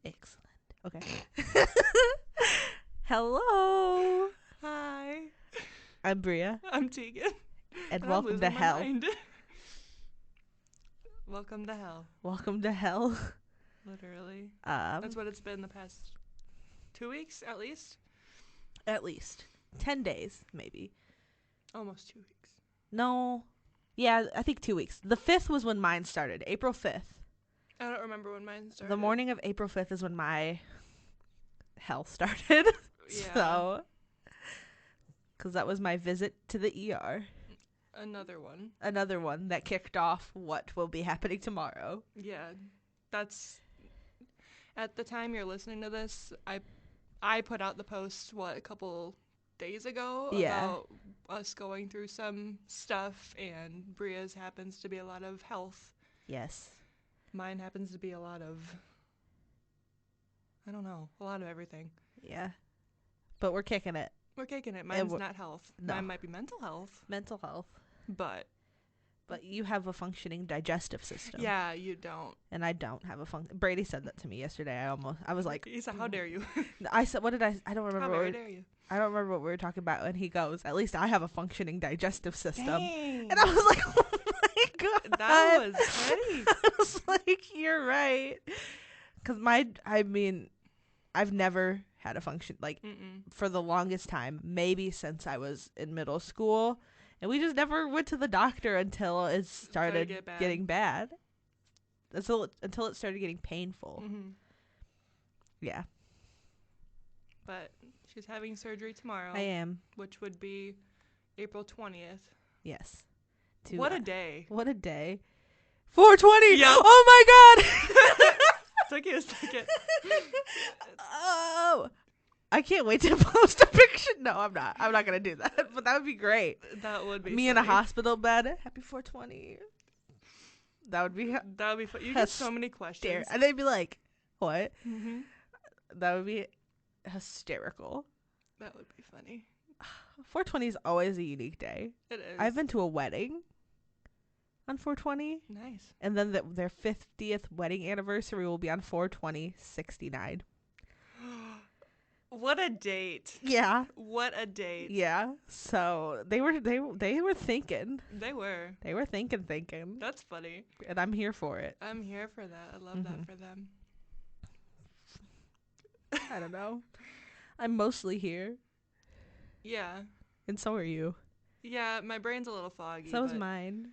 Excellent. Okay. Hello. Hi. I'm Bria, I'm Tegan. and I'm welcome to losing my hell. mind. Welcome to hell. Welcome to hell. Literally. Um, That's what it's been the past 2 weeks, at least. at least 10 days, maybe. Almost 2 weeks. No. Yeah, I think 2 weeks. The 5th was when mine started. April 5th. I don't remember when mine started. The morning of April 5th is when my hell started. Yeah. So, because that was my visit to the ER. Another one. Another one that kicked off what will be happening tomorrow. Yeah. That's... At the time you're listening to this, I put out the post, a couple days ago about us going through some stuff, and Bria's happens to be a lot of health. Yes. Mine happens to be a lot of... I don't know. A lot of everything. Yeah. But we're kicking it. We're kicking it. Mine's not health. No. Mine might be mental health. Mental health. But you have a functioning digestive system. Yeah, you don't. And I don't have a Brady said that to me yesterday. I was like... He said, how dare you? I said, what did I don't remember. How very dare you? I don't remember what we were talking about. And he goes, at least I have a functioning digestive system. Dang. And I was like, oh my God. That was petty. I was like, you're right. Because I've never had a function, for the longest time, maybe since I was in middle school. And we just never went to the doctor until it started getting bad. Until it started getting painful. Mm-hmm. Yeah. But she's having surgery tomorrow. I am. Which would be April 20th. Yes. What a day. What a day. 420! Yep. Oh my God! Took you a second. Oh! I can't wait to post a picture. No, I'm not. I'm not going to do that. But that would be great. That would be Me funny. in a hospital bed. Happy 420. That would be... That would be fun. You get so many questions. And they'd be like, what? Mm-hmm. That would be hysterical. That would be funny. 420 is always a unique day. It is. I've been to a wedding on 420. Nice. And then their 50th wedding anniversary will be on 4/20/69. What a date. Yeah. What a date. Yeah. So they were thinking. They were. They were thinking. That's funny. And I'm here for it. I'm here for that. I love that for them. I don't know. I'm mostly here. Yeah. And so are you. Yeah, my brain's a little foggy. So is mine.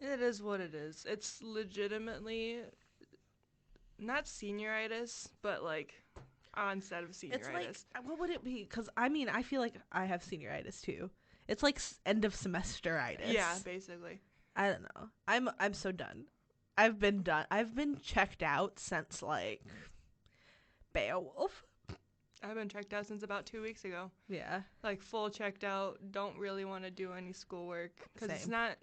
It is what it is. It's legitimately not senioritis, but onset of senioritis. It's what would it be? Because I feel like I have senioritis too. It's like end of semesteritis. Yeah, basically. I don't know. I'm so done. I've been done. I've been checked out since Beowulf. I've been checked out since about 2 weeks ago. Yeah. Full checked out. Don't really want to do any schoolwork because it's not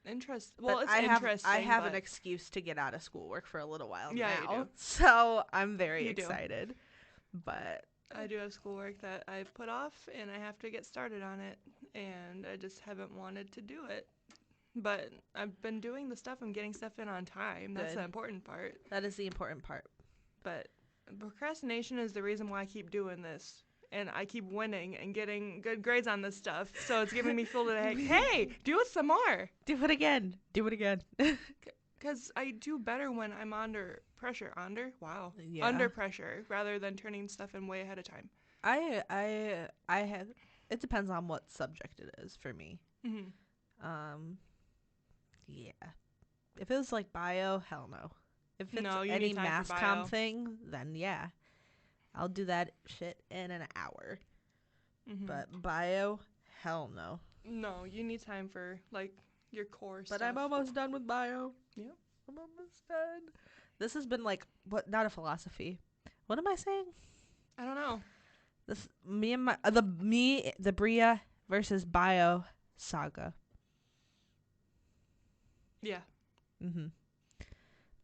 interesting. Well, it's interesting. I have an excuse to get out of schoolwork for a little while now. You do. So I'm very excited. But I do have schoolwork that I've put off, and I have to get started on it, and I just haven't wanted to do it. But I've been doing the stuff. I'm getting stuff in on time. That's the important part. That is the important part. But procrastination is the reason why I keep doing this. And I keep winning and getting good grades on this stuff. So it's giving me fuel to, hey, do it some more. Do it again. Because I do better when I'm under pressure. Wow. Yeah. Under pressure rather than turning stuff in way ahead of time. I have... It depends on what subject it is for me. Mm-hmm. Yeah. If it was bio, hell no. If it's any mass comm thing, then yeah. I'll do that shit in an hour. Mm-hmm. But bio, hell no. No, you need time for your core stuff. But I'm almost done with bio. Yeah. I'm almost done. This has been not a philosophy, What am I saying? I don't know. This me and my the Bria versus Bio saga. Yeah. Mhm.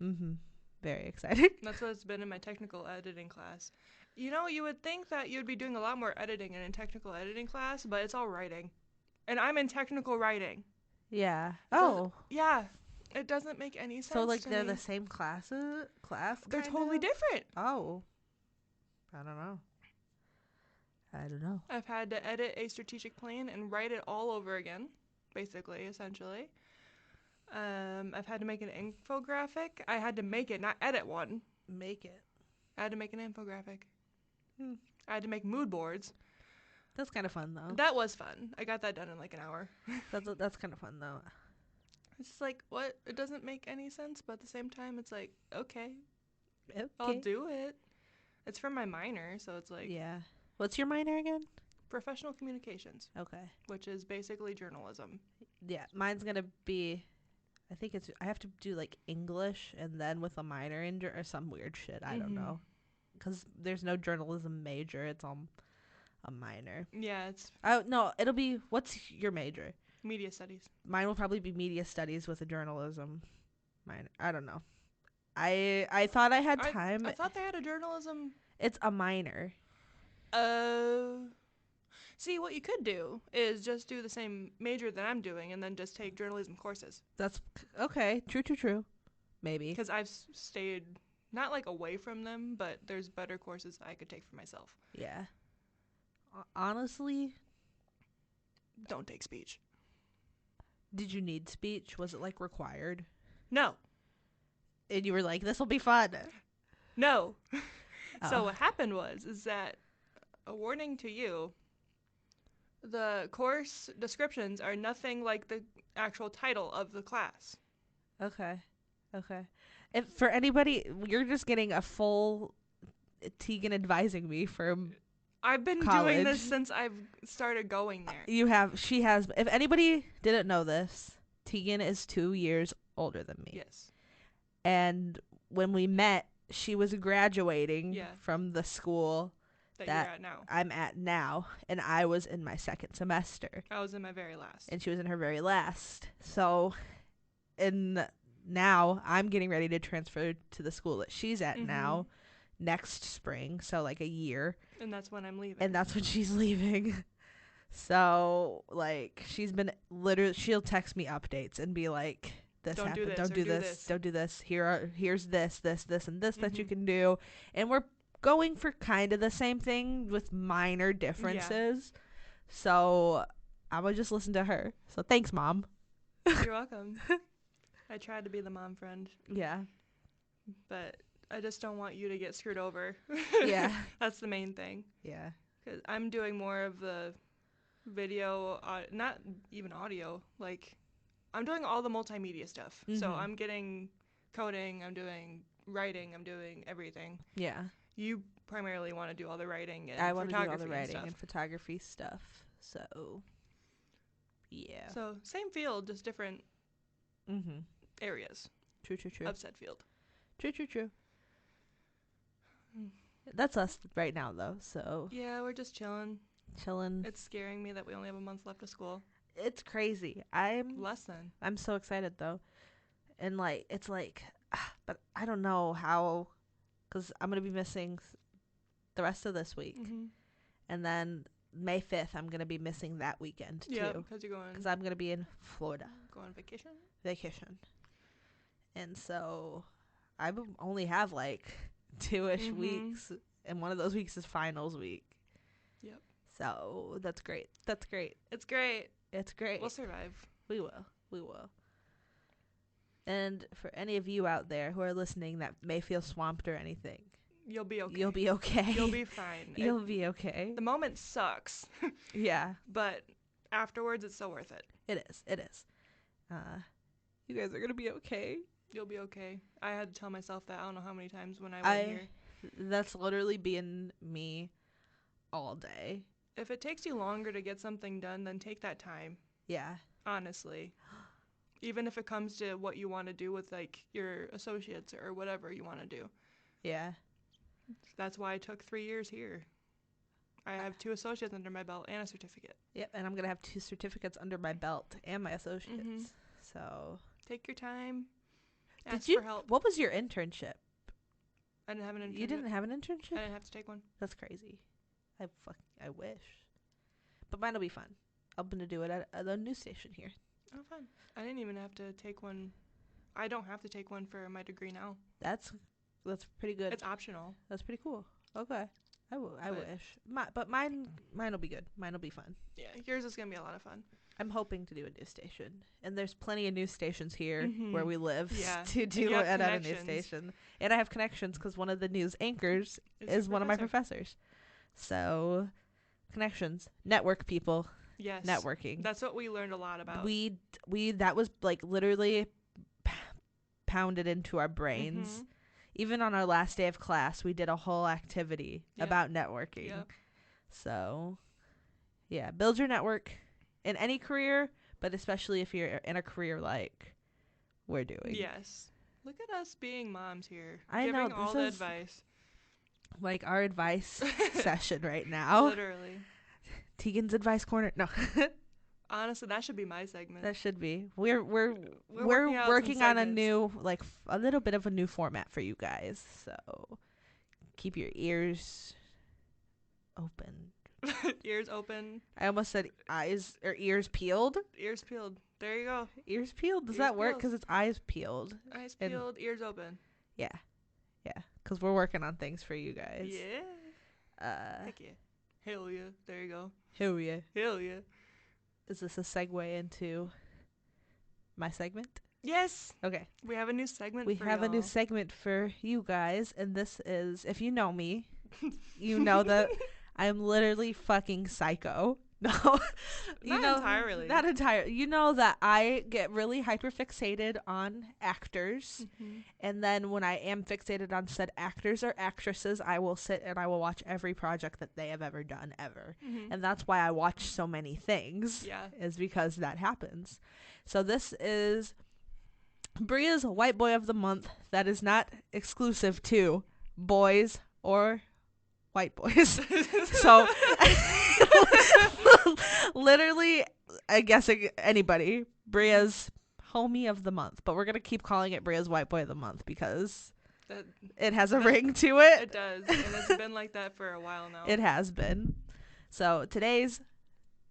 Mhm. Very excited. That's what it's been in my technical editing class. You know, you would think that you'd be doing a lot more editing in a technical editing class, but it's all writing. And I'm in technical writing. Yeah. Yeah. It doesn't make any sense. So like to they're me. the same class. They're totally different. Oh. I don't know. I don't know. I've had to edit a strategic plan and write it all over again, basically, essentially. I've had to make an infographic. I had to make it, not edit one. Make it. I had to make an infographic. I had to make mood boards. That's kind of fun though. That was fun. I got that done in like an hour. That's kind of fun though. It's just like, what? It doesn't make any sense, but at the same time, it's like, okay. I'll do it. It's from my minor, so it's like... Yeah. What's your minor again? Professional communications. Okay. Which is basically journalism. Yeah, mine's going to be... I have to do like English and then with a minor in or some weird shit. I don't know. Because there's no journalism major. It's a minor. Yeah, it's... Oh, no, it'll be... What's your major? Media studies. Mine will probably be media studies with a journalism minor. I don't know. I thought I had time. I thought they had a journalism... It's a minor. See, what you could do is just do the same major that I'm doing and then just take journalism courses. That's okay. True. Maybe. Because I've stayed, not like away from them, but there's better courses I could take for myself. Yeah. Honestly. Don't take speech. Did you need speech? Was it like required? No. And you were like, this will be fun. No. So what happened is that, a warning to you, the course descriptions are nothing like the actual title of the class. Okay. If for anybody, you're just getting a full Tegan advising me from I've been college. doing this since I've started going there. She has. If anybody didn't know this, Tegan is 2 years older than me. Yes. And when we met, she was graduating from the school that you're at now. I'm at now, and I was in my second semester. I was in my very last. And she was in her very last. So, now I'm getting ready to transfer to the school that she's at now next spring, so like a year. And that's when I'm leaving. And that's when she's leaving. So, like, she's been literally, she'll text me updates and be like, this don't happened, do this, don't do this, don't do this, here's this, and this that you can do. And we're going for kind of the same thing with minor differences. Yeah. So, I would just listen to her. So, thanks, Mom. You're welcome. I tried to be the mom friend. Yeah. But I just don't want you to get screwed over. Yeah. That's the main thing. Yeah. Because I'm doing more of the video, not even audio. Like, I'm doing all the multimedia stuff. So I'm getting coding, I'm doing writing, I'm doing everything. Yeah. You primarily want to do all the writing and I want to do all the writing stuff. And photography stuff. So, yeah. So, same field, just different areas. True. Of said field. True. That's us right now, though, so. Yeah, we're just chilling. It's scaring me that we only have a month left of school. It's crazy. Less than. I'm so excited, though. And, like, it's like, but I don't know how, because I'm going to be missing the rest of this week. And then May 5th, I'm going to be missing that weekend, too. Yeah, because you're going. Because I'm going to be in Florida. Going on vacation? Vacation. And so I only have, like, 2-ish weeks. And one of those weeks is finals week. Yep. So that's great. It's great. It's great. We'll survive. We will. And for any of you out there who are listening that may feel swamped or anything, you'll be okay. You'll be okay. You'll be fine. You'll be okay. The moment sucks. Yeah. But afterwards, it's so worth it. It is. You guys are going to be okay. You'll be okay. I had to tell myself that I don't know how many times when I went here. That's literally been me all day. If it takes you longer to get something done, then take that time. Yeah. Honestly. Even if it comes to what you want to do with, like, your associates or whatever you want to do. Yeah. That's why I took 3 years here. I have 2 associates under my belt and a certificate. Yep, and I'm going to have 2 certificates under my belt and my associates. So take your time. Ask for help. What was your internship? I didn't have an internship. You didn't have an internship? I didn't have to take one. That's crazy. I wish. But mine will be fun. I'm going to do it at the news station here. Oh, fun. I didn't even have to take one. I don't have to take one for my degree now. That's pretty good. It's optional. That's pretty cool. Okay. I wish. But mine will be good. Mine will be fun. Yeah, yours is going to be a lot of fun. I'm hoping to do a news station. And there's plenty of news stations here where we live to do it at a news station. And I have connections because one of the news anchors is one of my professors. So, connections. Network, people. Yes. Networking. That's what we learned a lot about. That was like literally pounded into our brains. Even on our last day of class, we did a whole activity about networking. Yep. So, yeah, build your network in any career, but especially if you're in a career like we're doing. Yes. Look at us being moms here. I giving know. all the advice. Like our advice session right now. Literally. Tegan's advice corner. No. Honestly, that should be my segment. That should be. We're working on a new, like, a little bit of a new format for you guys. So keep your ears open. Ears open. I almost said eyes or ears peeled. Ears peeled. There you go. Ears peeled. Does that work? Because it's eyes peeled. Eyes peeled, ears open. Yeah. Yeah. Because we're working on things for you guys. Yeah. Heck yeah. Hell yeah. There you go. Hell yeah. Hell yeah. Is this a segue into my segment? Yes. Okay. We have a new segment We have a new segment for you guys. And this is, if you know me, you know that I'm literally fucking psycho. No. Not entirely. Not entirely. You know that I get really hyperfixated on actors. And then when I am fixated on said actors or actresses, I will sit and I will watch every project that they have ever done ever. And that's why I watch so many things. Yeah. Is because that happens. So this is Bria's White Boy of the Month that is not exclusive to boys or white boys. So literally, I guess anybody. Bria's homie of the month, but we're gonna keep calling it Bria's White Boy of the Month because it has a ring to it. It does, and it's been like that for a while now. It has been. So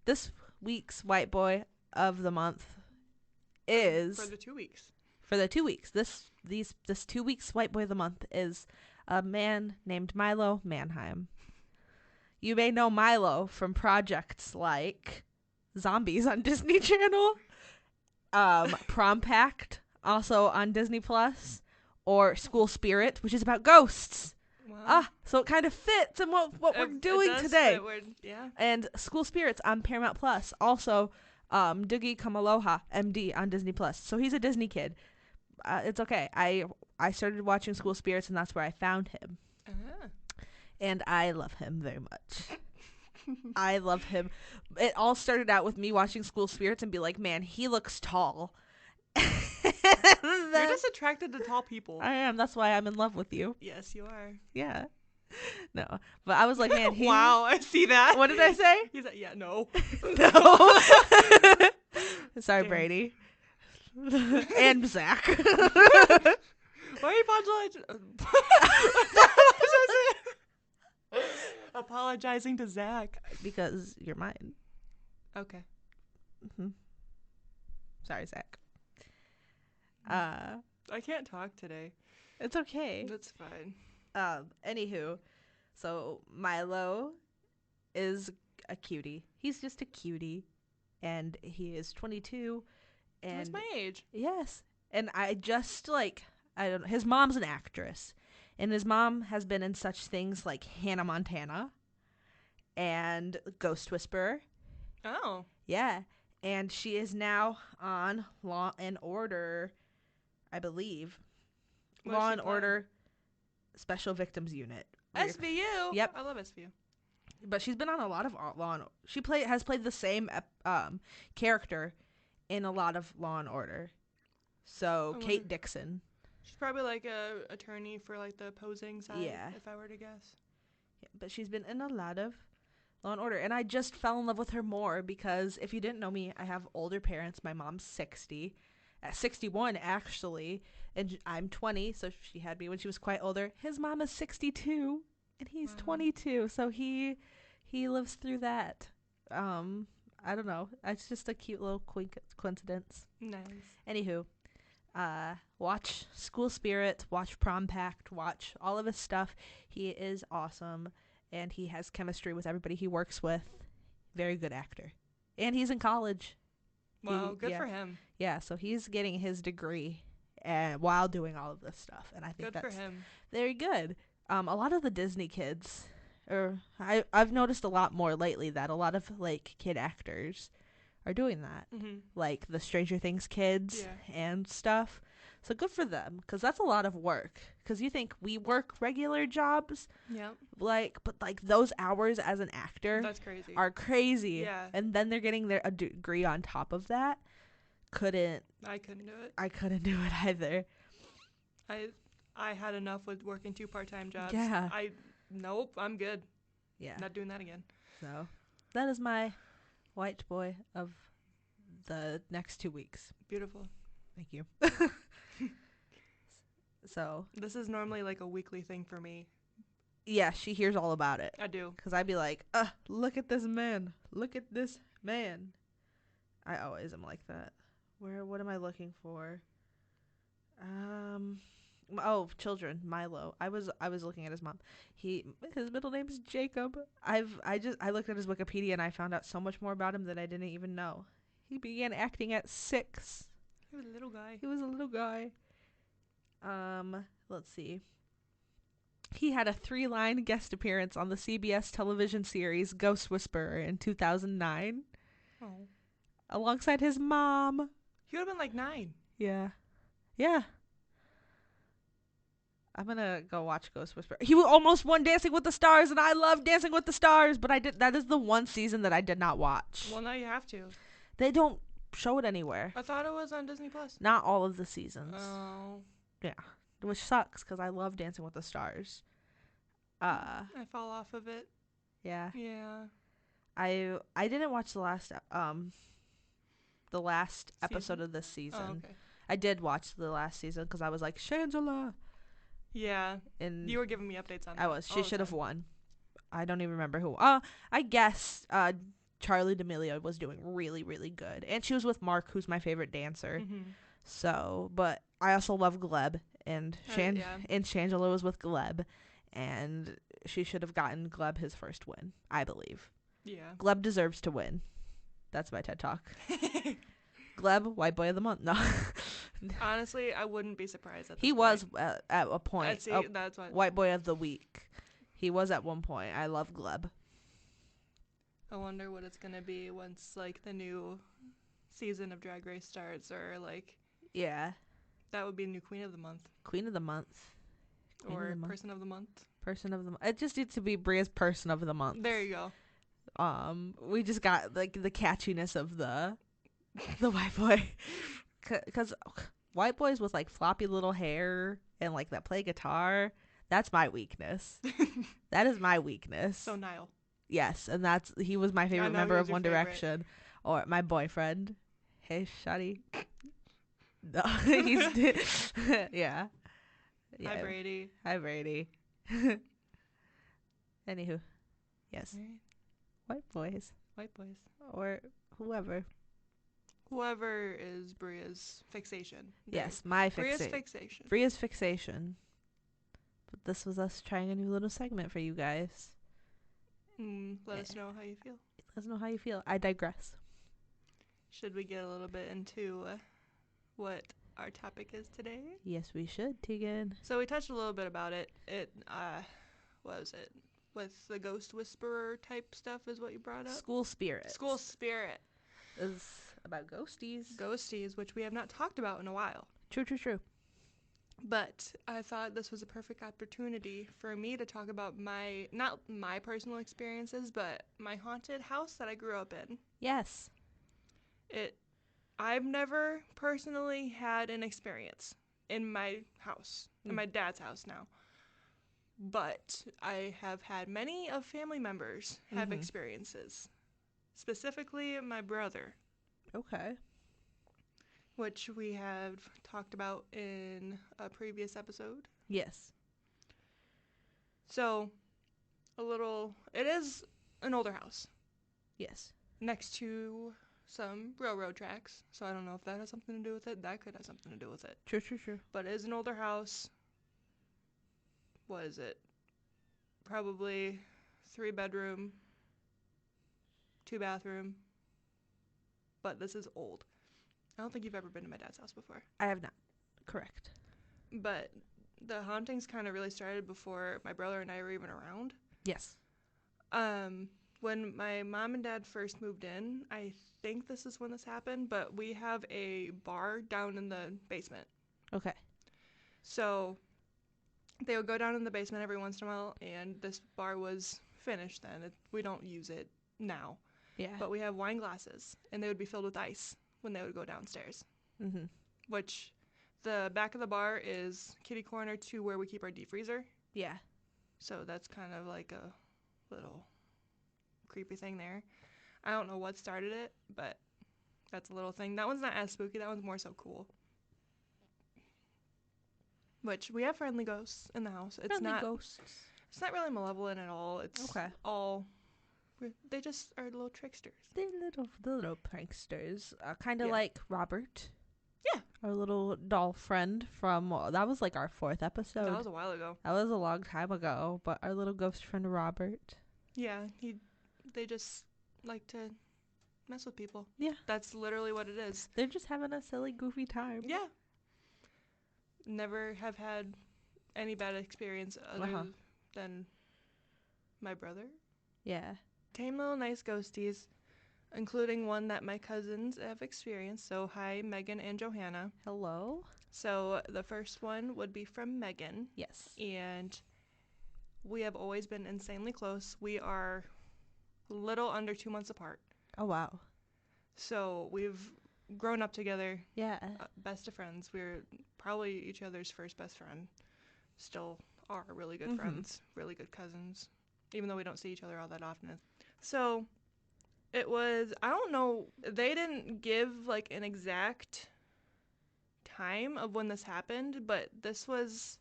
this week's White Boy of the Month is for the 2 weeks. For the 2 weeks, this 2 weeks White Boy of the Month is a man named Milo Manheim. You may know Milo from projects like Zombies on Disney Channel, Prom Pact, also on Disney Plus, or School Spirit, which is about ghosts. Wow. So it kind of fits in what we're doing today. Yeah. And School Spirits on Paramount Plus, also Doogie Kamaloha, MD on Disney Plus. So he's a Disney kid. It's okay. I started watching School Spirits, and that's where I found him. And I love him very much. I love him. It all started out with me watching School Spirits and be like, man, he looks tall. You're just attracted to tall people. I am. That's why I'm in love with you. Yes, you are. Yeah. No. But I was like, man, he... Wow, I see that. What did I say? He's like, yeah, no. No. Sorry, Damn. Brady. And Zach. Why are you apologizing to Zach? Because you're mine. Okay. Sorry, Zach. I can't talk today. It's okay. That's fine. Anywho, so Milo is a cutie. He's just a cutie, and he is 22. And that's my age. Yes, and I just I don't know. His mom's an actress, and his mom has been in such things like Hannah Montana and Ghost Whisperer. Oh. Yeah, and she is now on Law and Order, I believe. Law and Order Special Victims Unit. SVU. Yep. I love SVU. But she's been on a lot of Law and Order. She has played the same character in a lot of Law and Order. So Kate Dixon. She's probably like a attorney for like the opposing side, Yeah. if I were to guess. Yeah, but she's been in a lot of Law and Order, and I just fell in love with her more because if you didn't know me, I have older parents. My mom's 60, 61 actually, and I'm 20, so she had me when she was quite older. His mom is 62, and he's 22, so he lives through that. I don't know. It's just a cute little coincidence. Nice. Anywho, watch School Spirit, watch Prom Pact, watch all of his stuff. He is awesome, and he has chemistry with everybody he works with. Very good actor. And he's in college. Wow, good for him. Yeah, so he's getting his degree and while doing all of this stuff, and I think good that's for him. Very good. A lot of the Disney kids, or I've noticed a lot more lately that a lot of like kid actors are doing that, like the Stranger Things kids and stuff. So good for them, because that's a lot of work. Because you think we work regular jobs, but like those hours as an actor, that's crazy. Are crazy. Yeah, and then they're getting a degree on top of that. I couldn't do it. I couldn't do it either. I had enough with working 2 part-time jobs. Yeah. Nope, I'm good. Yeah. Not doing that again. So that is my white boy of the next 2 weeks. Beautiful. Thank you. So this is normally like a weekly thing for me. Yeah, she hears all about it. I do. Because I'd be like, look at this man. Look at this man. I always am like that. What am I looking for? Children. Milo. I was looking at his mom. His middle name is Jacob. I looked at his Wikipedia and I found out so much more about him that I didn't even know. He began acting at 6. He was a little guy. Let's see. He had a 3-line guest appearance on the CBS television series Ghost Whisperer in 2009. Oh. Alongside his mom. He would have been like 9. Yeah. I'm gonna go watch Ghost Whisperer. He almost won Dancing with the Stars, and I love Dancing with the Stars, but that is the one season that I did not watch. Well, now you have to. They don't show it anywhere. I thought it was on Disney Plus. Not all of the seasons. Oh. Yeah. Which sucks, because I love Dancing with the Stars. I fall off of it. Yeah. Yeah. I didn't watch the last episode of this season. Oh, okay. I did watch the last season because I was like, Shangela. Yeah. And you were giving me updates on that. I was. She should have won. I don't even remember who. I guess Charlie D'Amelio was doing really, really good. And she was with Mark, who's my favorite dancer. Mm-hmm. So, but I also love Gleb. And Shangela was with Gleb. And she should have gotten Gleb his first win, I believe. Yeah. Gleb deserves to win. That's my TED Talk. Gleb, white boy of the month. No. Honestly, I wouldn't be surprised at this He was at a point. That's what. White boy of the week. He was at one point. I love Gleb. I wonder what it's going to be once, like, the new season of Drag Race starts, or, like... Yeah. That would be new Queen of the Month. Queen of the Month. Person of the Month. Person of the Month. It just needs to be Bria's Person of the Month. There you go. We just got, like, the catchiness of the white boy. Because white boys with, like, floppy little hair and, like, that play guitar, that's my weakness. That is my weakness. So Niall. Yes, and he was my favorite member of One Direction. Or my boyfriend. Hey, shawty. No, yeah. Hi, Brady. Hi, Brady. Anywho. Yes. Right. White boys. Or whoever. Whoever is Bria's fixation. Yes, my fixation. Bria's fixation. Bria's fixation. But this was us trying a new little segment for you guys. Let us know how you feel. Let us know how you feel. I digress. Should we get a little bit into what our topic is today? Yes, we should, Tegan. So we touched a little bit about it. What was it? With the Ghost Whisperer type stuff is what you brought up? School Spirit. School Spirit. Is about ghosties. Ghosties, which we have not talked about in a while. True. But I thought this was a perfect opportunity for me to talk about not my personal experiences, but my haunted house that I grew up in. Yes. I've never personally had an experience in my house, in my dad's house now. But I have had many of family members have experiences. Specifically, my brother. Okay. Which we have talked about in a previous episode. Yes. So, it is an older house. Yes. Next to some railroad tracks. So I don't know if that has something to do with it. That could have something to do with it. True. But it is an older house. What is it? Probably 3-bedroom, 2-bathroom. But this is old. I don't think you've ever been to my dad's house before. I have not. Correct. But the hauntings kind of really started before my brother and I were even around. Yes. When my mom and dad first moved in, I think this is when this happened, but we have a bar down in the basement. Okay. So they would go down in the basement every once in a while, and this bar was finished then. We don't use it now. Yeah. But we have wine glasses, and they would be filled with ice when they would go downstairs. Which the back of the bar is kitty corner to where we keep our deep freezer. Yeah. So that's kind of like a little creepy thing there. I don't know what started it, but that's a little thing. That one's not as spooky. That one's more so cool. Which we have friendly ghosts in the house. It's friendly not ghosts. It's not really malevolent at all. It's all. They just are little tricksters. They're little pranksters. Kind of Yeah. like Robert. Yeah. Our little doll friend from, that was like our 4th episode. That was a while ago. That was a long time ago, but our little ghost friend Robert. Yeah, they just like to mess with people. Yeah. That's literally what it is. They're just having a silly, goofy time. Yeah. Never have had any bad experience other than my brother. Yeah. Tame little nice ghosties, including one that my cousins have experienced. So hi, Megan and Johanna. Hello. So the first one would be from Megan. Yes. And we have always been insanely close. We are little under 2 months apart. Oh, wow. So we've grown up together. Yeah. Best of friends. We're probably each other's first best friend. Still are really good friends, really good cousins, even though we don't see each other all that often. So it was, I don't know, they didn't give like an exact time of when this happened, but this was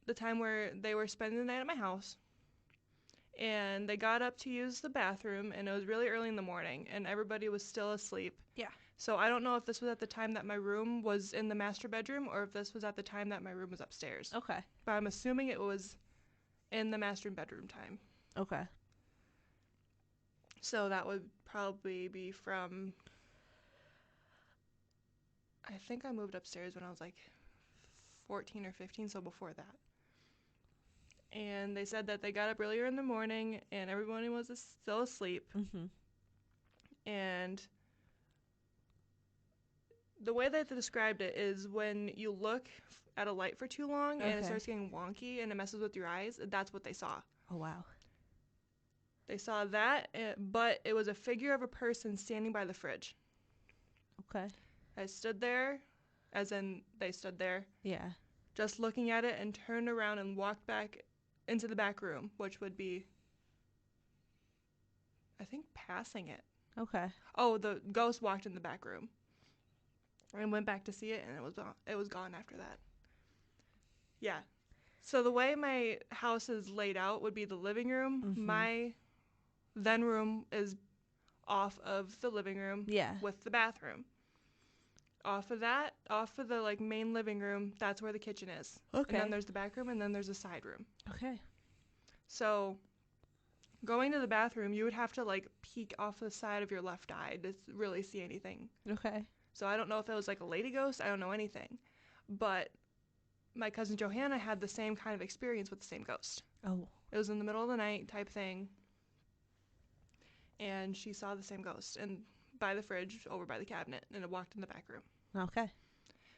the time where they were spending the night at my house. And they got up to use the bathroom, and it was really early in the morning, and everybody was still asleep. Yeah. So I don't know if this was at the time that my room was in the master bedroom, or if this was at the time that my room was upstairs. Okay. But I'm assuming it was in the master bedroom time. Okay. So that would probably be from, I think I moved upstairs when I was like 14 or 15, so before that. And they said that they got up earlier in the morning and everyone was still asleep. And the way that they described it is when you look at a light for too long and it starts getting wonky and it messes with your eyes, that's what they saw. Oh, wow. They saw that, but it was a figure of a person standing by the fridge. Okay. I stood there, as in they stood there. Yeah. Just looking at it and turned around and walked back into the back room, which would be, I think, passing it. Okay. Oh, the ghost walked in the back room and went back to see it, and it was gone after that. Yeah. So the way my house is laid out would be the living room. My then room is off of the living room with the bathroom. Off of the like main living room, that's where the kitchen is. Okay. And then there's the back room, and then there's a side room. Okay. So going to the bathroom, you would have to like peek off the side of your left eye to really see anything. Okay. So I don't know if it was like a lady ghost. I don't know anything. But my cousin Johanna had the same kind of experience with the same ghost. Oh. It was in the middle of the night type thing. And she saw the same ghost and by the fridge over by the cabinet, and it walked in the back room. Okay.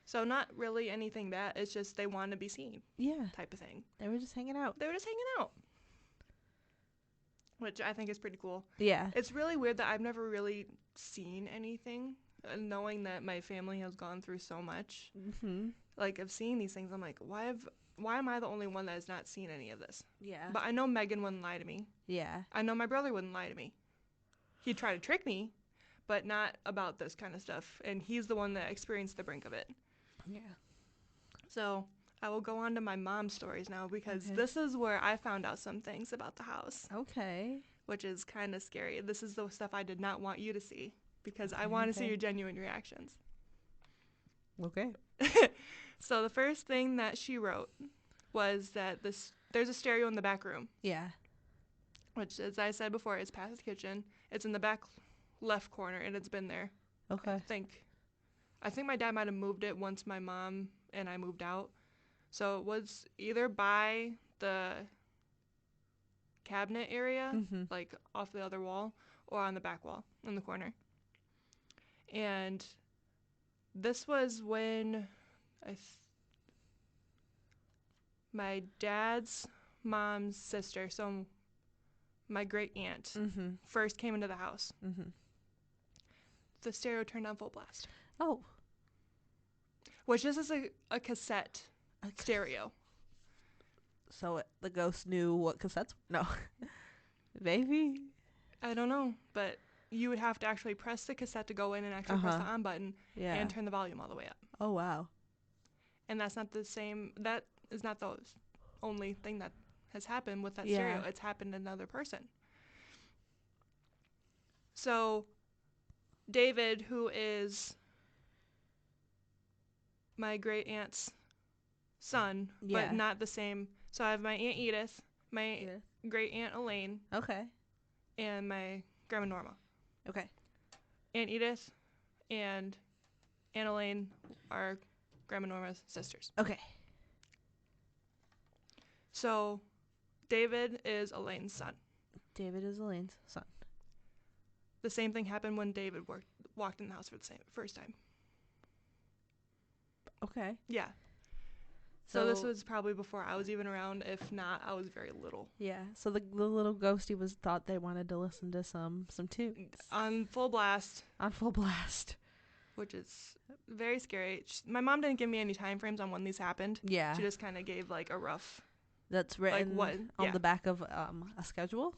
So not really anything bad. It's just they wanted to be seen. Yeah. Type of thing. They were just hanging out. Which I think is pretty cool. Yeah. It's really weird that I've never really seen anything knowing that my family has gone through so much, Mm-hmm. like, of seeing these things, I'm like, why am I the only one that has not seen any of this? Yeah. But I know Megan wouldn't lie to me. Yeah. I know my brother wouldn't lie to me. He'd try to trick me, but not about this kind of stuff. And he's the one that experienced the brink of it. Yeah. So I will go on to my mom's stories now, because Okay. this is where I found out some things about the house. Okay. Which is kind of scary. This is the stuff I did not want you to see, because I want to see your genuine reactions. Okay. So the first thing that she wrote was that there's a stereo in the back room. Yeah. Which, as I said before, is past the kitchen. It's in the back left corner, and it's been there. Okay. I think my dad might have moved it once my mom and I moved out. So it was either by the cabinet area, Mm-hmm. like off the other wall, or on the back wall in the corner. And this was when my dad's mom's sister, so my great aunt, Mm-hmm. first came into the house. Mm-hmm. The stereo turned on full blast. Oh. Which this is a cassette stereo. So the ghost knew what cassettes? No. Maybe. I don't know, but you would have to actually press the cassette to go in and actually press the on button and turn the volume all the way up. Oh, wow. And that's not the same. That is not the only thing that has happened with that stereo. It's happened to another person. So David, who is my great aunt's son, but not the same. So I have my Aunt Edith, my great aunt Elaine, Okay. and my grandma Norma. Okay. Aunt Edith and Aunt Elaine are grandma Norma's sisters. Okay. So David is Elaine's son. David is Elaine's son. The same thing happened when David walked in the house for the first time. Okay. Yeah. So this was probably before I was even around. If not, I was very little. Yeah. So the little ghosty thought they wanted to listen to some tunes. On full blast. On full blast. Which is very scary. My mom didn't give me any time frames on when these happened. Yeah. She just kind of gave like a rough. That's written on the back of a schedule.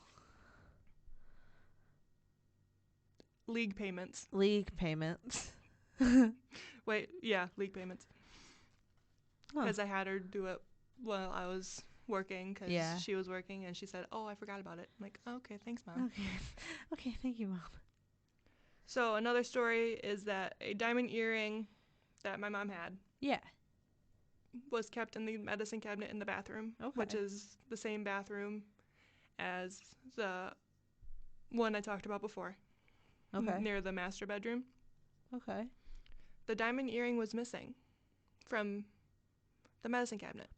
League payments. League payments. Wait, yeah, league payments. Because I had her do it while I was working, because she was working, and she said, "Oh, I forgot about it." I'm like, oh, "Okay, thanks, Mom." Okay, thank you, Mom. So another story is that a diamond earring that my mom had was kept in the medicine cabinet in the bathroom, which is the same bathroom as the one I talked about before, near the master bedroom. Okay. The diamond earring was missing from the medicine cabinet,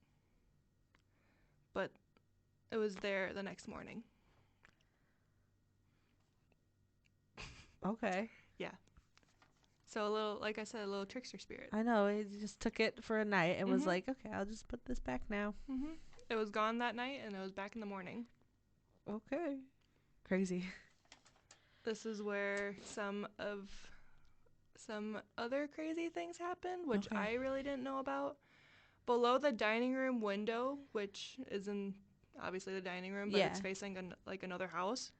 but it was there the next morning. Okay. Yeah. So a little, like I said, a little trickster spirit. I know. He just took it for a night and was like, "Okay, I'll just put this back now." Mm-hmm. It was gone that night, and it was back in the morning. Okay. Crazy. This is where some other crazy things happened, which I really didn't know about. Below the dining room window, which is in obviously the dining room, but it's facing another house,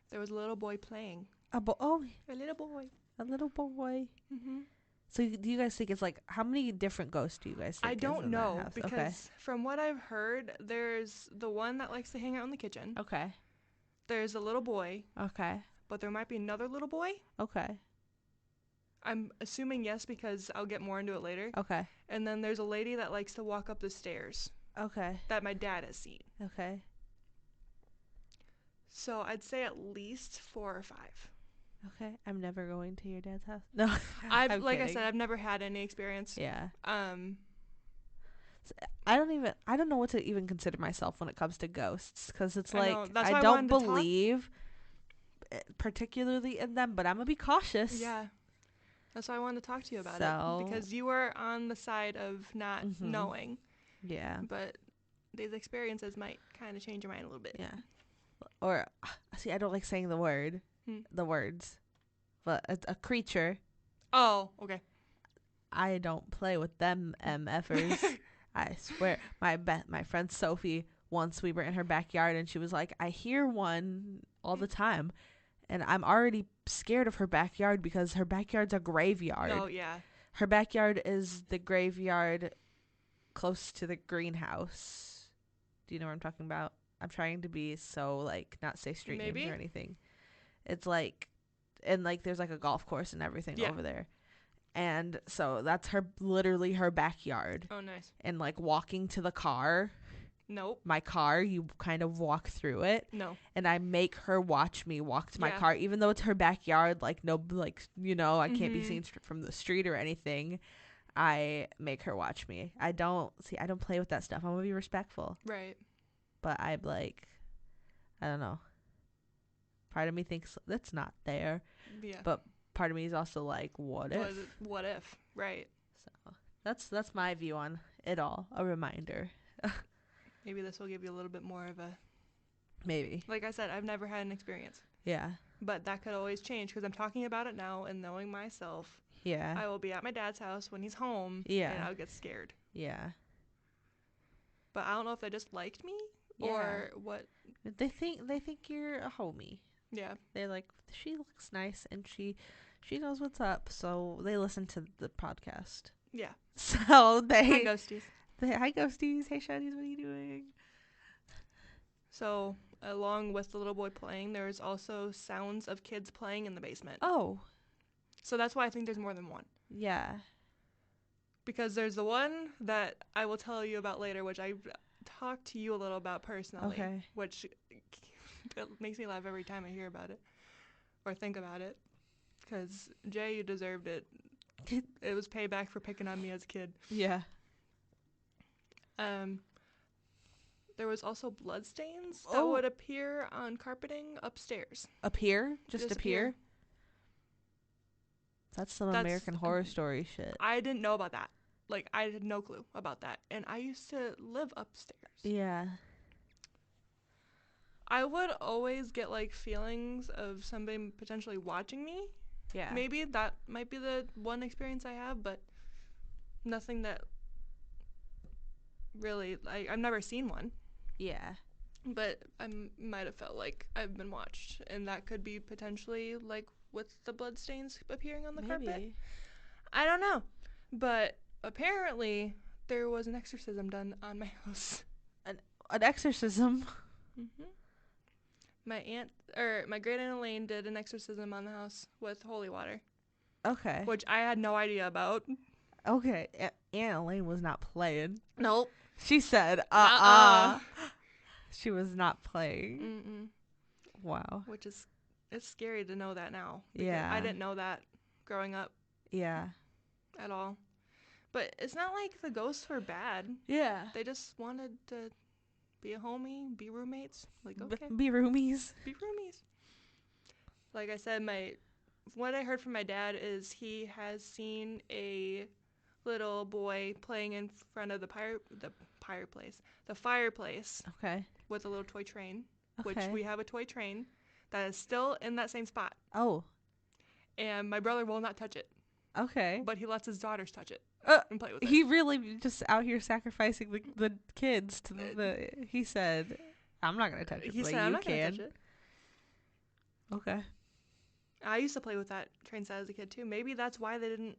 there was a little boy playing. A little boy. A little boy. Mm-hmm. So do you guys think it's like, how many different ghosts do you guys think I don't know, house? because from what I've heard, there's the one that likes to hang out in the kitchen. Okay. There's a little boy. Okay. But there might be another little boy. Okay. I'm assuming yes, because I'll get more into it later. Okay. And then there's a lady that likes to walk up the stairs. Okay. That my dad has seen. Okay. So I'd say at least 4 or 5. Okay. I'm never going to your dad's house. No. Like kidding. I said, I've never had any experience. Yeah. I don't know what to even consider myself when it comes to ghosts, because it's like I don't believe particularly in them, but I'm gonna be cautious. Yeah. That's why I wanted to talk to you about it, because you were on the side of not knowing. Yeah. But these experiences might kind of change your mind a little bit. Yeah. Or, see, I don't like saying the words, but a creature Oh, okay. I don't play with them MFers. I swear. My friend Sophie, once we were in her backyard and she was like, I hear one all the time. And I'm already scared of her backyard because her backyard's a graveyard. Oh, yeah. Her backyard is the graveyard close to the greenhouse. Do you know what I'm talking about? I'm trying to be so, like, not say street names or anything. It's like, and like there's like a golf course and everything over there. And so that's literally her backyard. Oh, nice. And like walking to the car. Nope. My car, you kind of walk through it. No. And I make her watch me walk to my car, even though it's her backyard. Like, no, like, you know, I can't be seen from the street or anything. I make her watch me. I don't play with that stuff. I'm going to be respectful. Right. But I'm like, I don't know. Part of me thinks that's not there. Yeah. But part of me is also like, what if? What if? Right. So that's my view on it all. A reminder. Maybe this will give you a little bit more of a... Maybe. Like I said, I've never had an experience. Yeah. But that could always change because I'm talking about it now and knowing myself. Yeah. I will be at my dad's house when he's home. Yeah. And I'll get scared. Yeah. But I don't know if they just liked me or what. They think you're a homie. Yeah. They're like, she looks nice and she knows what's up. So they listen to the podcast. Yeah. So they... Hi, ghosties. Hi, ghosties. Hey, shinies, what are you doing? So, along with the little boy playing, there's also sounds of kids playing in the basement. Oh. So that's why I think there's more than one. Yeah. Because there's the one that I will tell you about later, which I talked to you a little about personally. Okay. Which it makes me laugh every time I hear about it or think about it. Because, Jay, you deserved it. It was payback for picking on me as a kid. Yeah. There was also bloodstains that would appear on carpeting upstairs. Appear? Just appear? That's some American Horror Story shit. I didn't know about that. Like, I had no clue about that. And I used to live upstairs. Yeah. I would always get, like, feelings of somebody potentially watching me. Yeah. Maybe that might be the one experience I have, but nothing that really, I've never seen one. Yeah. But I might have felt like I've been watched, and that could be potentially, like, with the bloodstains appearing on the carpet. I don't know. But apparently, there was an exorcism done on my house. An exorcism? Mm-hmm. My great aunt Elaine did an exorcism on the house with holy water. Okay. Which I had no idea about. Okay. Aunt Elaine was not playing. Nope. She said, She was not playing. Mm-mm. Wow. Which is, it's scary to know that now. Yeah. I didn't know that growing up. Yeah. At all. But it's not like the ghosts were bad. Yeah. They just wanted to be a homie, be roommates. Like, okay. Be roomies. Be roomies. Like I said, what I heard from my dad is he has seen a little boy playing in front of the fireplace. Okay. With a little toy train, okay. Which we have a toy train that is still in that same spot. Oh. And my brother will not touch it. Okay. But he lets his daughters touch it and play with it. He really just out here sacrificing the kids to the. He said, "I'm not gonna touch it." He said, "I'm not gonna touch it." Okay. I used to play with that train set as a kid too. Maybe that's why they didn't.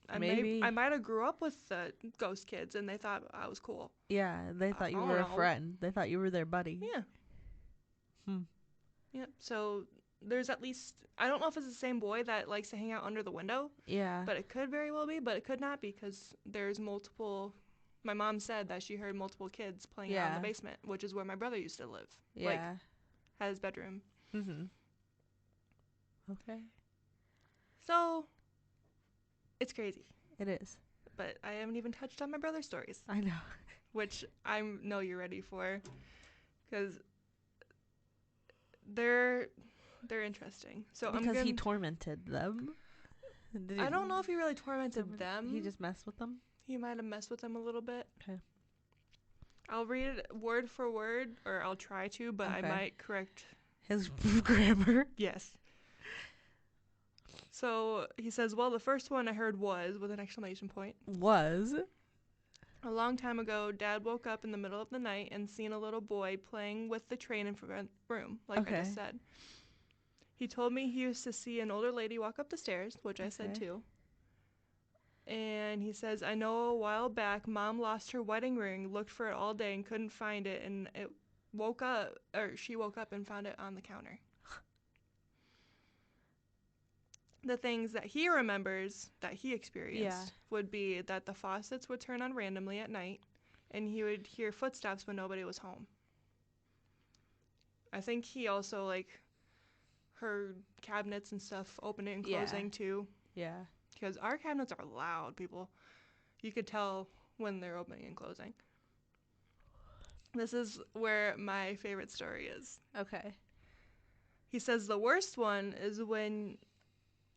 I might have grew up with the ghost kids and they thought I was cool. Yeah, they thought you were a friend. They thought you were their buddy. Yeah. Yeah. So there's at least, I don't know if it's the same boy that likes to hang out under the window. Yeah. But it could very well be, but it could not be because there's multiple. My mom said that she heard multiple kids playing out in the basement, which is where my brother used to live. Yeah. Like, had his bedroom. Mm-hmm. Okay. So, it's crazy. It is. But I haven't even touched on my brother's stories. I know. Which I know you're ready for. Because they're interesting. So because he tormented them. I don't know if he really tormented them. He just messed with them? He might have messed with them a little bit. Okay. I'll read it word for word, or I'll try to, but I might correct his grammar. Yes. So he says, well, the first one I heard was, with an exclamation point. Was? A long time ago, Dad woke up in the middle of the night and seen a little boy playing with the train in front room, like I just said. He told me he used to see an older lady walk up the stairs, which I said too. And he says, I know a while back, Mom lost her wedding ring, looked for it all day and couldn't find it, and she woke up and found it on the counter. The things that he remembers that he experienced would be that the faucets would turn on randomly at night, and he would hear footsteps when nobody was home. I think he also, like, heard cabinets and stuff opening and closing too. Yeah. Because our cabinets are loud, people. You could tell when they're opening and closing. This is where my favorite story is. Okay. He says the worst one is when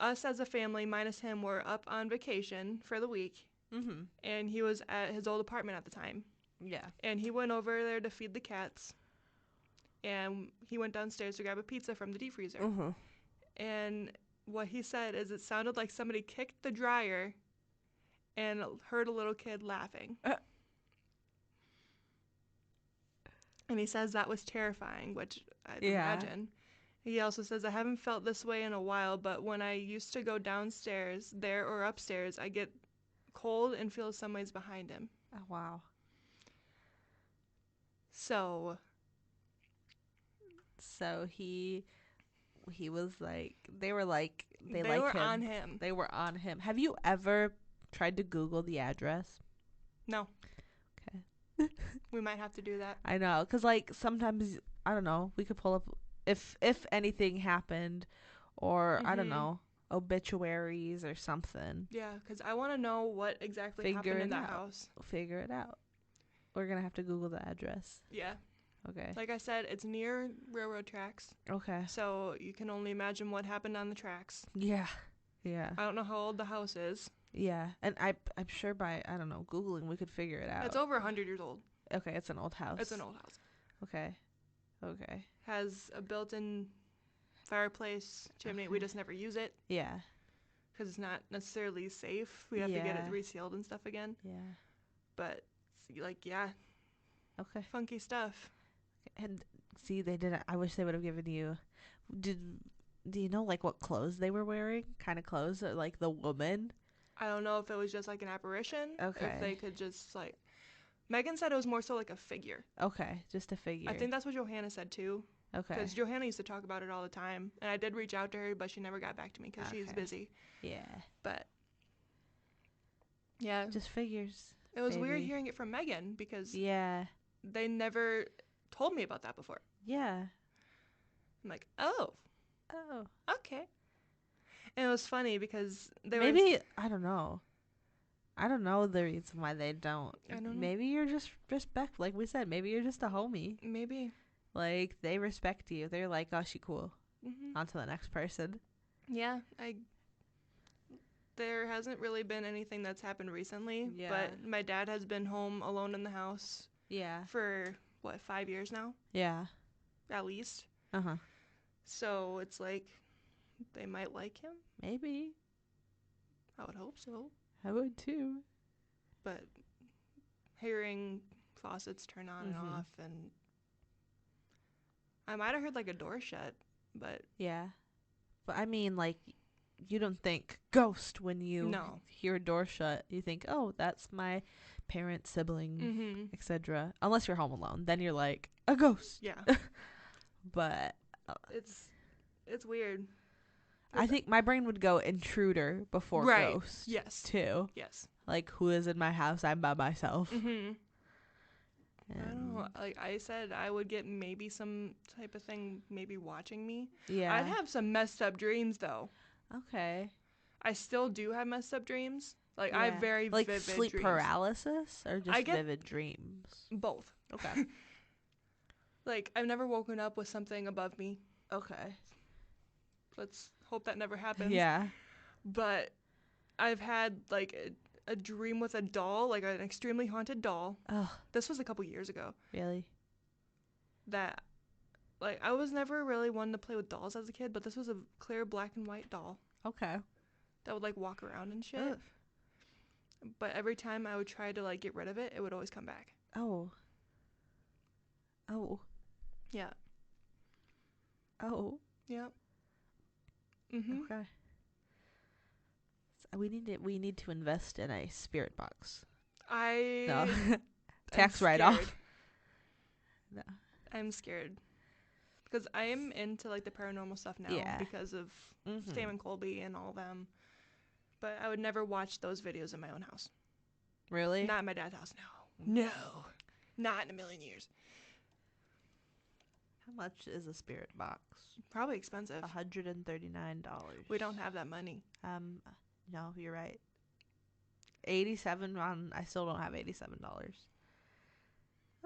us as a family, minus him, were up on vacation for the week. Mm-hmm. And he was at his old apartment at the time. Yeah. And he went over there to feed the cats. And he went downstairs to grab a pizza from the deep freezer. Mm-hmm. And what he said is it sounded like somebody kicked the dryer and heard a little kid laughing. And he says that was terrifying, which I'd imagine. He also says, I haven't felt this way in a while, but when I used to go downstairs, there or upstairs, I get cold and feel some ways behind him. Oh, wow. So he was like, they were on him. They were on him. Have you ever tried to Google the address? No. Okay. We might have to do that. I know, because, like, sometimes, I don't know, we could pull up, if anything happened, or, I don't know, obituaries or something. Yeah, because I want to know what exactly happened in that house. Figure it out. We're going to have to Google the address. Yeah. Okay. Like I said, it's near railroad tracks. Okay. So you can only imagine what happened on the tracks. Yeah. Yeah. I don't know how old the house is. Yeah. And I'm sure by, I don't know, Googling we could figure it out. It's over 100 years old. Okay, it's an old house. It's an old house. Okay. Okay. Has a built-in fireplace, chimney. We just never use it. Yeah. Because it's not necessarily safe. We have to get it resealed and stuff again. Yeah. But, like, yeah. Okay. Funky stuff. And see, they didn't. I wish they would have given you. Do you know, like, what clothes they were wearing? Kind of clothes, or, like, the woman. I don't know if it was just like an apparition. Okay. If they could just like. Megan said it was more so like a figure. Okay, just a figure. I think that's what Johanna said too. Okay. Because Johanna used to talk about it all the time, and I did reach out to her, but she never got back to me because she's busy. Yeah. But. Yeah. Just figures. It was weird hearing it from Megan because. Yeah. They never told me about that before. Yeah. I'm like, oh. Oh. Okay. And it was funny because I don't know. I don't know the reason why they don't. I don't know. Maybe you're just respect, like we said. Maybe you're just a homie. Maybe. Like, they respect you. They're like, oh, she cool. Mm-hmm. On to the next person. Yeah, there hasn't really been anything that's happened recently. Yeah. But my dad has been home alone in the house. Yeah. For, 5 years now? Yeah. At least. Uh-huh. So it's like, they might like him. Maybe. I would hope so. I would too. But hearing faucets turn on and off, and I might have heard like a door shut, but yeah. But I mean, like, you don't think ghost when you hear a door shut. You think, oh, that's my parent, sibling, etc. Unless you're home alone, then you're like a ghost. Yeah. But it's weird. I think my brain would go intruder before ghost. Yes. Too. Yes. Like, who is in my house? I'm by myself. Mm-hmm. I don't know. Like I said, I would get maybe some type of thing, maybe watching me. Yeah. I'd have some messed up dreams though. Okay. I still do have messed up dreams. Like I have very like vivid sleep dreams. Paralysis or just vivid dreams. Both. Okay. Like I've never woken up with something above me. Okay. Let's hope that never happens. Yeah. But I've had like a dream with a doll, like an extremely haunted doll. Oh. This was a couple years ago. Really? That, like, I was never really one to play with dolls as a kid, but this was a clear black and white doll. Okay. that would like walk around and shit. Ugh. But every time I would try to like get rid of it, it would always come back. Oh. Oh. Yeah. Oh. Yep. Mhm. Okay. So we need to invest in a spirit box. No. Tax write off. No. I'm scared. Because I am into like the paranormal stuff now because of Sam and Colby and all them. But I would never watch those videos in my own house. Really? Not in my dad's house. No. No. Not in a million years. How much is a spirit box? Probably expensive. $139. We don't have that money. No, you're right. 87 on. I still don't have $87.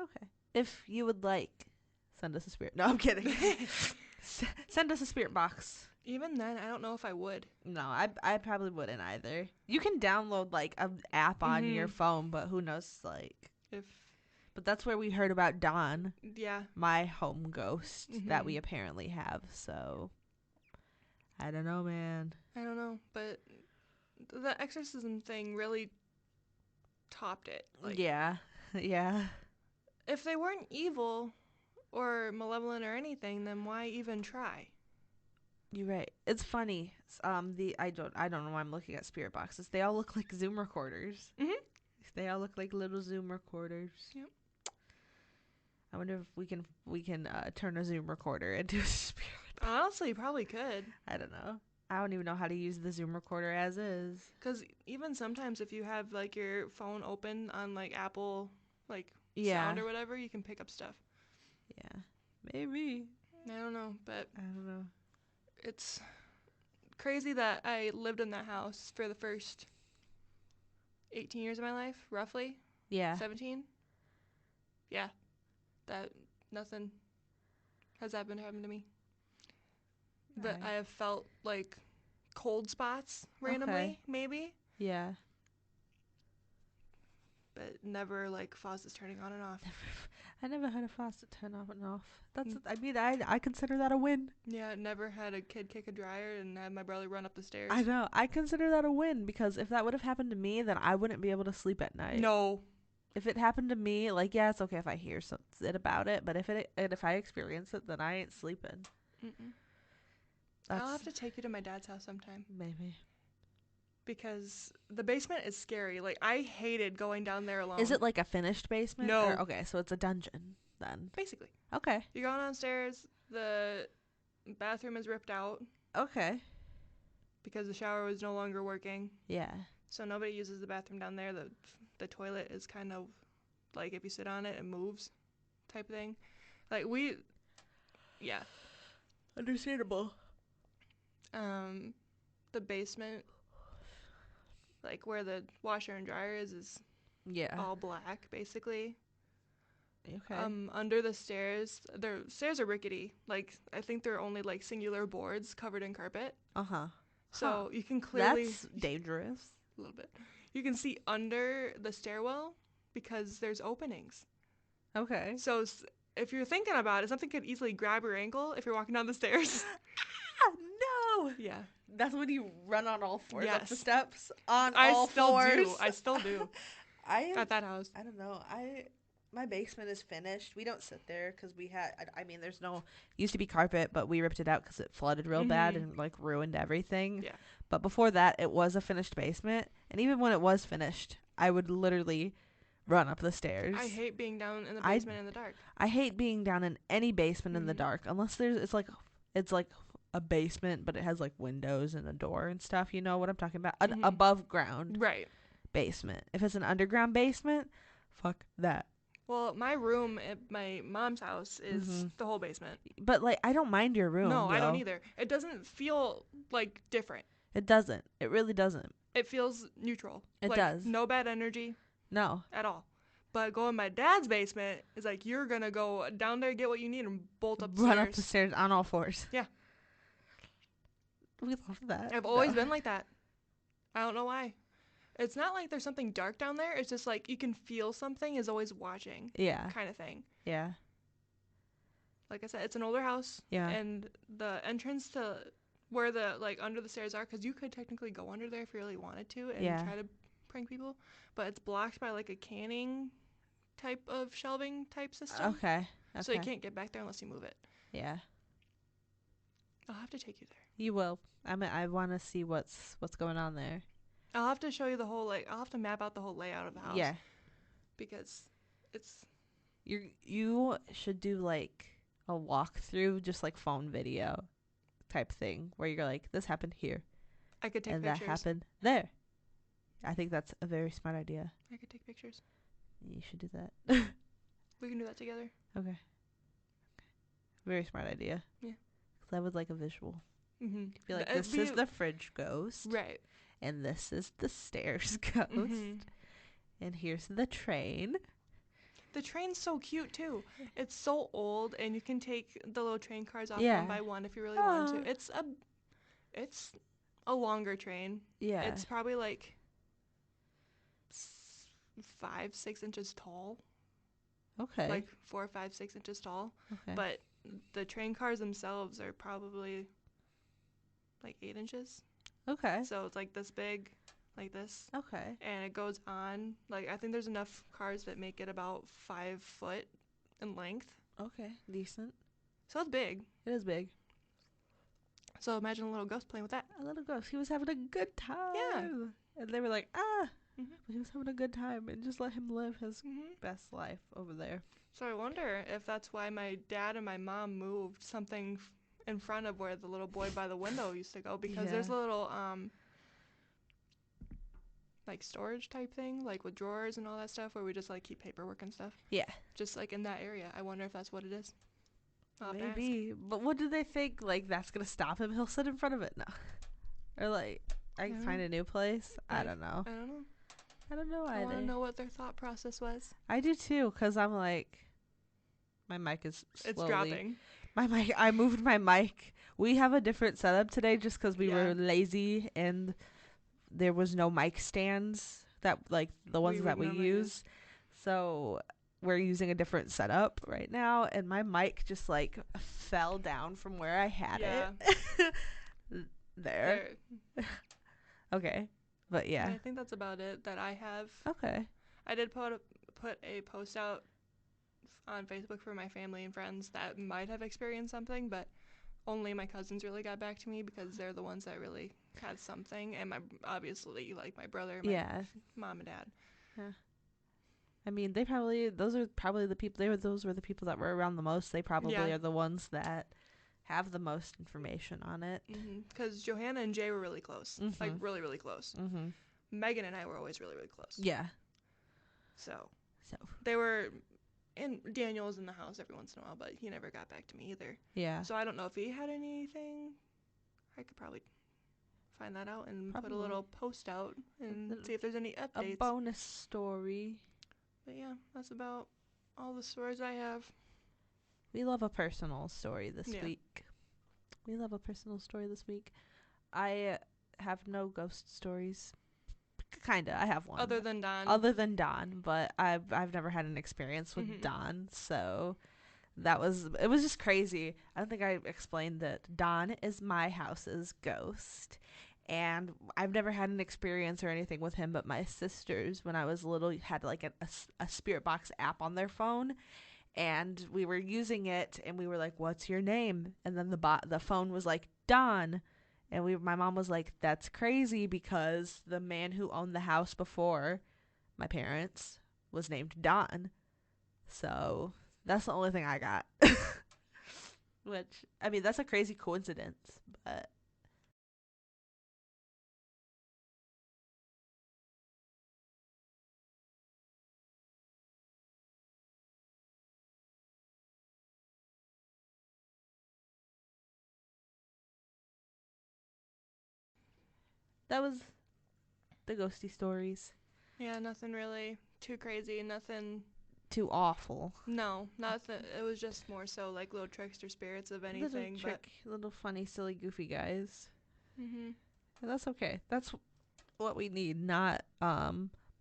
Okay. If you would like, send us a spirit. No, I'm kidding. Send us a spirit box. Even then, I don't know if I would. No, I probably wouldn't either. You can download like an app on your phone, but who knows like if. But that's where we heard about Dawn. Yeah. My home ghost that we apparently have. So I don't know, man. I don't know, but the exorcism thing really topped it. Like, yeah. If they weren't evil or malevolent or anything, then why even try? You're right. It's funny. I don't know why I'm looking at spirit boxes. They all look like Zoom recorders. They all look like little Zoom recorders. Yep. I wonder if we can turn a Zoom recorder into a spirit box. Honestly, you probably could. I don't know. I don't even know how to use the Zoom recorder as is. Because even sometimes if you have like your phone open on like Apple like sound or whatever, you can pick up stuff. Yeah. Maybe. I don't know, but I don't know. It's crazy that I lived in that house for the first 18 years of my life, roughly. Yeah. 17. Yeah. That nothing has happened to me. That I have felt like cold spots randomly, maybe. Yeah. But never like faucets turning on and off. I never had a faucet turn off and off. I consider that a win. Yeah, never had a kid kick a dryer and had my brother run up the stairs. I know. I consider that a win because if that would have happened to me, then I wouldn't be able to sleep at night. No. If it happened to me, like, yeah, it's okay if I hear something about it, but if I experience it, then I ain't sleeping. I'll have to take you to my dad's house sometime. Maybe. Because the basement is scary. Like, I hated going down there alone. Is it like a finished basement? No. Okay, so it's a dungeon then. Basically. Okay. You go downstairs, the bathroom is ripped out. Okay. Because the shower was no longer working. Yeah. So nobody uses the bathroom down there. The toilet is kind of like if you sit on it, it moves type thing. Like yeah. Understandable. The basement, like where the washer and dryer is all black basically. Okay. Under the stairs, the stairs are rickety. Like I think they're only like singular boards covered in carpet. So you can clearly. That's dangerous. A little bit. You can see under the stairwell because there's openings. Okay. So if you're thinking about it, something could easily grab your ankle if you're walking down the stairs. No. Yeah. That's when you run on all fours yes. up the steps. I still do. At that house. I don't know. My basement is finished. We don't sit there because there's used to be carpet, but we ripped it out because it flooded real bad and like ruined everything. Yeah. But before that, it was a finished basement. And even when it was finished, I would literally run up the stairs. I hate being down in the basement in the dark. I hate being down in any basement in the dark unless it's like a basement, but it has like windows and a door and stuff. You know what I'm talking about? An above ground basement. If it's an underground basement, fuck that. Well, my room at my mom's house is the whole basement. But, like, I don't mind your room. No, I don't either. It doesn't feel, like, different. It doesn't. It really doesn't. It feels neutral. It does. No bad energy. No. At all. But going in my dad's basement is like, you're going to go down there, get what you need, and bolt up the stairs. Run up the stairs on all fours. Yeah. We love that. I've always been like that. I don't know why. It's not like there's something dark down there. It's just like you can feel something is always watching. Yeah. Kind of thing. Yeah. Like I said, it's an older house. Yeah. And the entrance to where the like under the stairs are, because you could technically go under there if you really wanted to and try to prank people, but it's blocked by like a canning type of shelving type system. Okay. So you can't get back there unless you move it. Yeah. I'll have to take you there. You will. I want to see what's going on there. I'll have to show you the whole I'll have to map out the whole layout of the house. Yeah. Because it's you should do like a walkthrough, just like phone video type thing, where you're like, this happened here. I could take and pictures. That happened there. I think that's a very smart idea. I could take pictures. You should do that. We can do that together. Okay. Very smart idea. Yeah. Because I would like a visual. Mm-hmm. Be like, this is the fridge ghost. Right. And this is the stairs ghost. Mm-hmm. And here's the train. The train's so cute, too. It's so old, and you can take the little train cars off one by one if you really want to. It's a longer train. Yeah. It's probably like 5-6 inches tall. Okay. Like 4, 5, 6 inches tall. Okay. But the train cars themselves are probably like 8 inches. Okay. So it's like this big, like this. Okay. And it goes on. Like, I think there's enough cars that make it about 5 foot in length. Okay. Decent. So it's big. It is big. So imagine a little ghost playing with that. A little ghost. He was having a good time. Yeah. And they were like, Mm-hmm. But he was having a good time, and just let him live his best life over there. So I wonder if that's why my dad and my mom moved something in front of where the little boy by the window used to go, because there's a little like storage type thing, like with drawers and all that stuff, where we just like keep paperwork and stuff. Yeah. Just like in that area. I wonder if that's what it is. Maybe. But what do they think? Like, that's gonna stop him? He'll sit in front of it now. Or like, I can find a new place. I don't know. I don't know. I don't know either. I want to know what their thought process was. I do too, because I'm like, my mic is slowly. It's dropping. My mic. I moved my mic. We have a different setup today, just because we were lazy and there was no mic stands that like the ones that we use. So we're using a different setup right now, and my mic just like fell down from where I had it. There. Okay. But yeah. I think that's about it that I have. Okay. I did put a post out on Facebook for my family and friends that might have experienced something, but only my cousins really got back to me, because they're the ones that really had something, and obviously like my brother, my mom and dad. Yeah. I mean, those were the people that were around the most. They probably are the ones that have the most information on it. Because Johanna and Jay were really close. Like, really, really close. Megan and I were always really, really close. Yeah. So they were... And Daniel was in the house every once in a while, but he never got back to me either. Yeah. So I don't know if he had anything. I could probably find that out and put a little post out and see if there's any updates. A bonus story. But yeah, that's about all the stories I have. We love a personal story this week. I have no ghost stories. Kinda, I have one. Other than Don, but I've never had an experience with Don, so it was just crazy. I don't think I explained that Don is my house's ghost, and I've never had an experience or anything with him, but my sisters, when I was little, had like a spirit box app on their phone. And we were using it, and we were like, "What's your name?" And then the phone was like, "Don." And my mom was like, "That's crazy, because the man who owned the house before my parents was named Don." So that's the only thing I got. Which, I mean, that's a crazy coincidence, but. That was the ghosty stories. Yeah, nothing really too crazy, nothing too awful. No, nothing. It was just more so like little trickster spirits of anything. Little funny, silly, goofy guys. And that's okay. That's what we need, not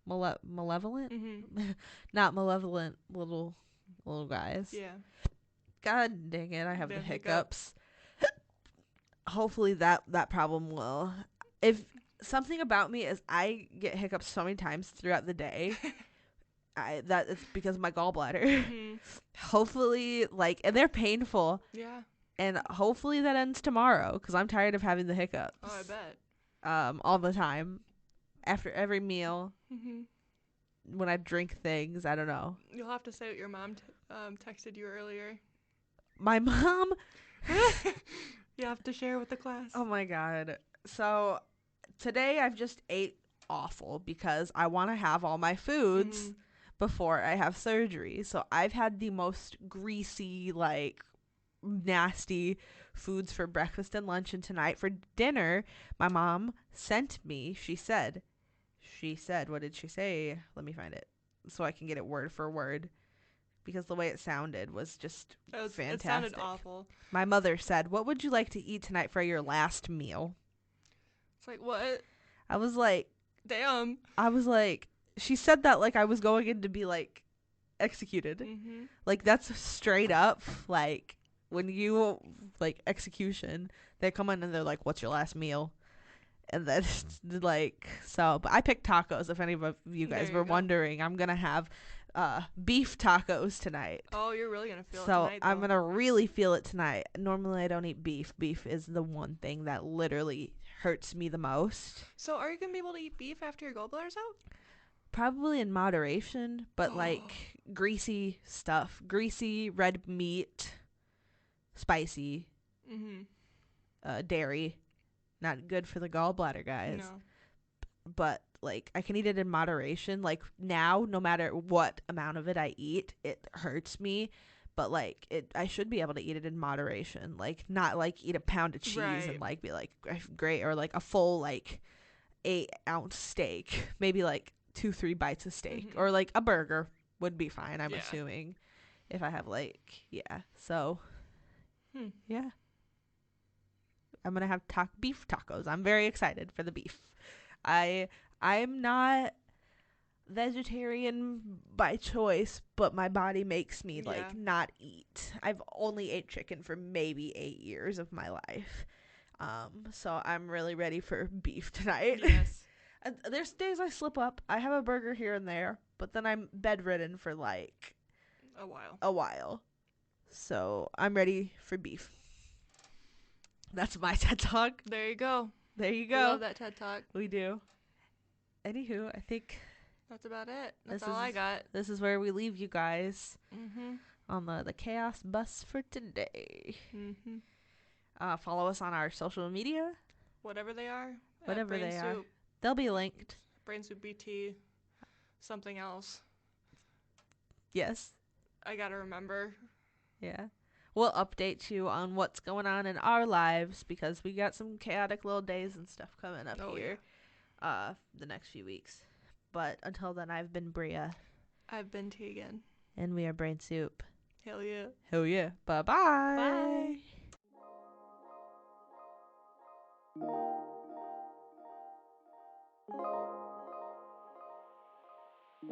malevolent. Not malevolent little guys. Yeah. God dang it, I have the hiccups. hopefully that problem will. If something about me is I get hiccups so many times throughout the day. That it's because of my gallbladder. Mm-hmm. Hopefully, like, and they're painful. Yeah. And hopefully that ends tomorrow because I'm tired of having the hiccups. Oh, I bet. All the time, after every meal, when I drink things, I don't know. You'll have to say what your mom texted you earlier. My mom. You have to share with the class. Oh my god. So today I've just ate awful because I want to have all my foods before I have surgery. So I've had the most greasy, like, nasty foods for breakfast and lunch, and tonight for dinner my mom sent me, she said, what did she say? Let me find it so I can get it word for word, because the way it sounded was just fantastic. It sounded awful. My mother said, "What would you like to eat tonight for your last meal?" It's like, what? I was like, damn. She said that like I was going in to be like executed. Like, that's straight up, like, when you, like, execution, they come in and they're like, "What's your last meal?" And then, like, so, but I picked tacos, if any of you guys were wondering. I'm going to have beef tacos tonight. Oh, you're really going to feel it tonight, though. I'm going to really feel it tonight. Normally, I don't eat beef. Beef is the one thing that literally hurts me the most. So, are you going to be able to eat beef after your gallbladder's out? Probably in moderation, but, like, greasy stuff. Greasy, red meat, spicy, dairy. Not good for the gallbladder, guys. No. But, like, I can eat it in moderation. Like, now, no matter what amount of it I eat, it hurts me. But, like, I should be able to eat it in moderation. Like, not, like, eat a pound of cheese and, like, be like, great. Or, like, a full, like, 8-ounce steak. Maybe, like, 2-3 bites of steak. Or, like, a burger would be fine, I'm assuming. If I have, like, So, yeah. I'm gonna have beef tacos. I'm very excited for the beef. I'm not vegetarian by choice, but my body makes me like not eat. I've only ate chicken for maybe 8 years of my life. So I'm really ready for beef tonight. Yes. There's days I slip up. I have a burger here and there, but then I'm bedridden for like a while. So I'm ready for beef. That's my TED Talk. There you go. There you go. We love that TED Talk. We do. Anywho, I think that's about it. That's all I got. This is where we leave you guys on the chaos bus for today. Follow us on our social media. Whatever they are. Whatever they are. They'll be linked. Brain Soup BT. Something else. Yes. I gotta remember. Yeah. We'll update you on what's going on in our lives because we got some chaotic little days and stuff coming up here the next few weeks. But until then, I've been Bria. I've been Tegan. And we are Brain Soup. Hell yeah. Hell yeah. Bye-bye.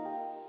Bye.